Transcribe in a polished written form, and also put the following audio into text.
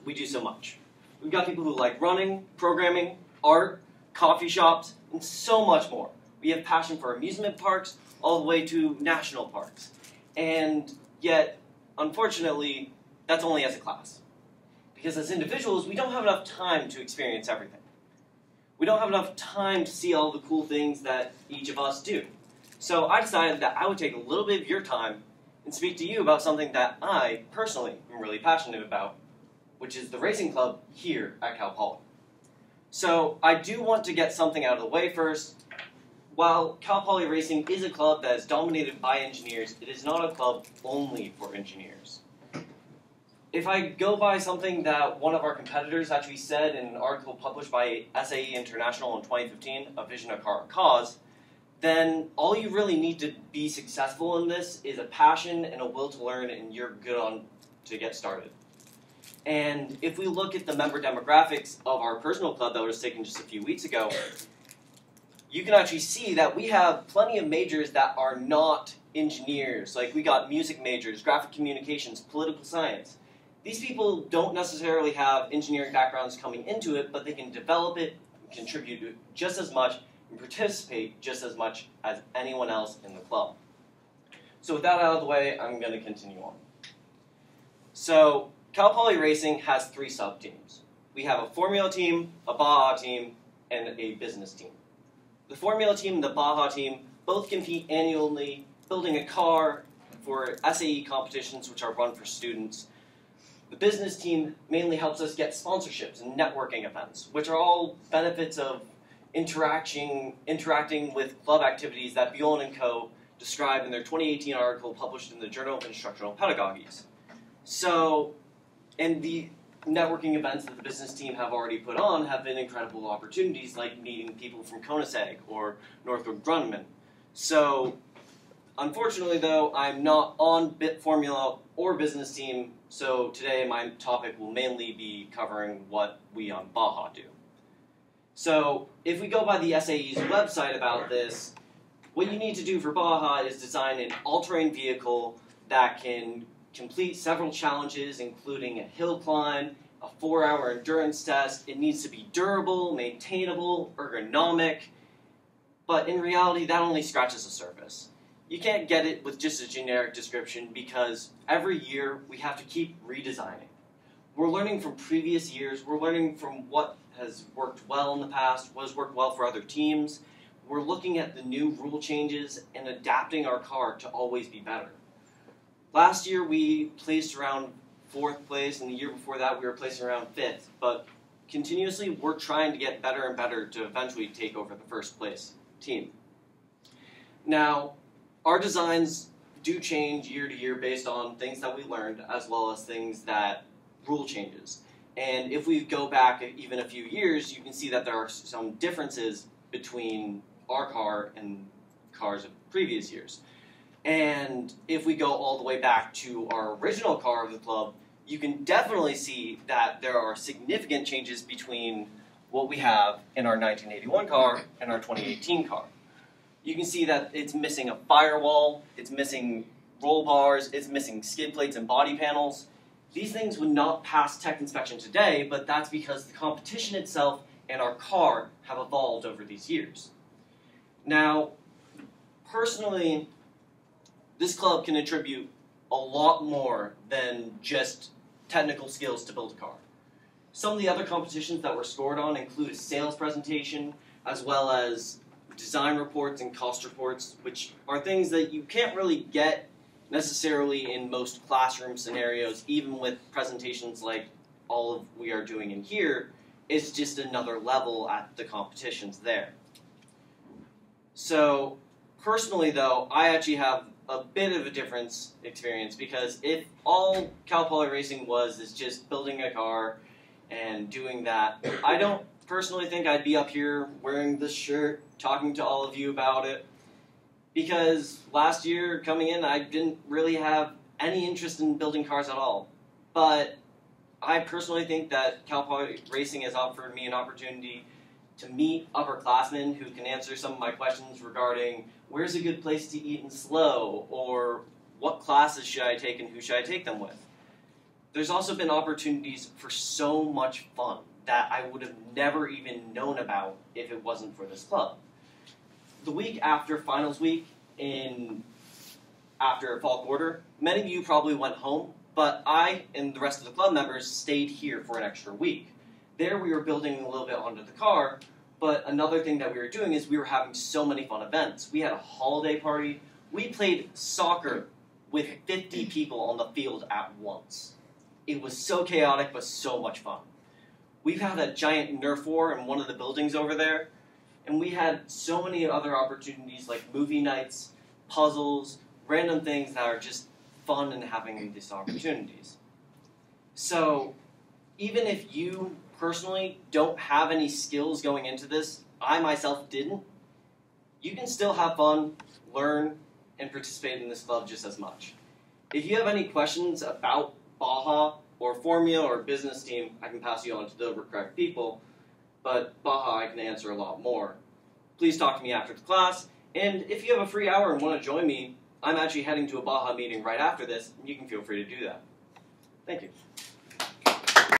we do so much. We've got people who like running, programming, art, coffee shops, and so much more. We have passion for amusement parks all the way to national parks. And yet, unfortunately, that's only as a class. Because as individuals, we don't have enough time to experience everything. We don't have enough time to see all the cool things that each of us do. So I decided that I would take a little bit of your time and speak to you about something that I, personally, am really passionate about, which is the racing club here at Cal Poly. So I do want to get something out of the way first. While Cal Poly Racing is a club that is dominated by engineers, it is not a club only for engineers. If I go by something that one of our competitors actually said in an article published by SAE International in 2015, A Vision, a Car, a Cause, then all you really need to be successful in this is a passion and a will to learn, and you're good on to get started. And if we look at the member demographics of our personal club that was taken just a few weeks ago, you can actually see that we have plenty of majors that are not engineers. Like we got music majors, graphic communications, political science. These people don't necessarily have engineering backgrounds coming into it, but they can develop it, contribute to it just as much, and participate just as much as anyone else in the club. So with that out of the way, I'm going to continue on. So Cal Poly Racing has 3 sub-teams. We have a Formula team, a Baja team, and a business team. The Formula team and the Baja team both compete annually, building a car for SAE competitions, which are run for students. The business team mainly helps us get sponsorships and networking events, which are all benefits of interacting with club activities that Bjorn and Co. describe in their 2018 article published in the Journal of Instructional Pedagogies. So, and the networking events that the business team have already put on have been incredible opportunities, like meeting people from Koenigsegg or Northrop Grumman. So, unfortunately though, I'm not on Formula or business team, so today my topic will mainly be covering what we on Baja do. So, if we go by the SAE's website about this, what you need to do for Baja is design an all-terrain vehicle that can complete several challenges, including a hill climb, a 4-hour endurance test. It needs to be durable, maintainable, ergonomic, but in reality, that only scratches the surface. You can't get it with just a generic description because every year we have to keep redesigning. We're learning from previous years, we're learning from what has worked well in the past, what has worked well for other teams. We're looking at the new rule changes and adapting our car to always be better. Last year we placed around 4th place, and the year before that we were placing around 5th, but continuously we're trying to get better and better to eventually take over the 1st place team. Now, our designs do change year to year based on things that we learned as well as things that rule changes. And if we go back even a few years, you can see that there are some differences between our car and cars of previous years. And if we go all the way back to our original car of the club, you can definitely see that there are significant changes between what we have in our 1981 car and our 2018 car. You can see that it's missing a firewall, it's missing roll bars, it's missing skid plates and body panels. These things would not pass tech inspection today, but that's because the competition itself and our car have evolved over these years. Now, personally, this club can attribute a lot more than just technical skills to build a car. Some of the other competitions that were scored on include a sales presentation, as well as design reports and cost reports, which are things that you can't really get necessarily in most classroom scenarios, even with presentations like all of we are doing in here. It's just another level at the competitions there. So, personally though, I actually have a bit of a different experience, because if all Cal Poly Racing is just building a car and doing that, I don't personally think I'd be up here wearing this shirt, talking to all of you about it, because last year coming in I didn't really have any interest in building cars at all. But I personally think that Cal Poly Racing has offered me an opportunity to meet upperclassmen who can answer some of my questions regarding where's a good place to eat in SLO, or what classes should I take and who should I take them with. There's also been opportunities for so much fun that I would have never even known about if it wasn't for this club. The week after finals week, after fall quarter, many of you probably went home, but I and the rest of the club members stayed here for an extra week. There we were building a little bit onto the car, but another thing that we were doing is we were having so many fun events. We had a holiday party. We played soccer with 50 people on the field at once. It was so chaotic, but so much fun. We've had a giant Nerf war in one of the buildings over there, and we had so many other opportunities like movie nights, puzzles, random things that are just fun and having these opportunities. So even if you personally don't have any skills going into this, I myself didn't, you can still have fun, learn, and participate in this club just as much. If you have any questions about Baja or Formula or business team, I can pass you on to the correct people, but Baja I can answer a lot more. Please talk to me after the class, and if you have a free hour and want to join me, I'm actually heading to a Baja meeting right after this, and you can feel free to do that. Thank you.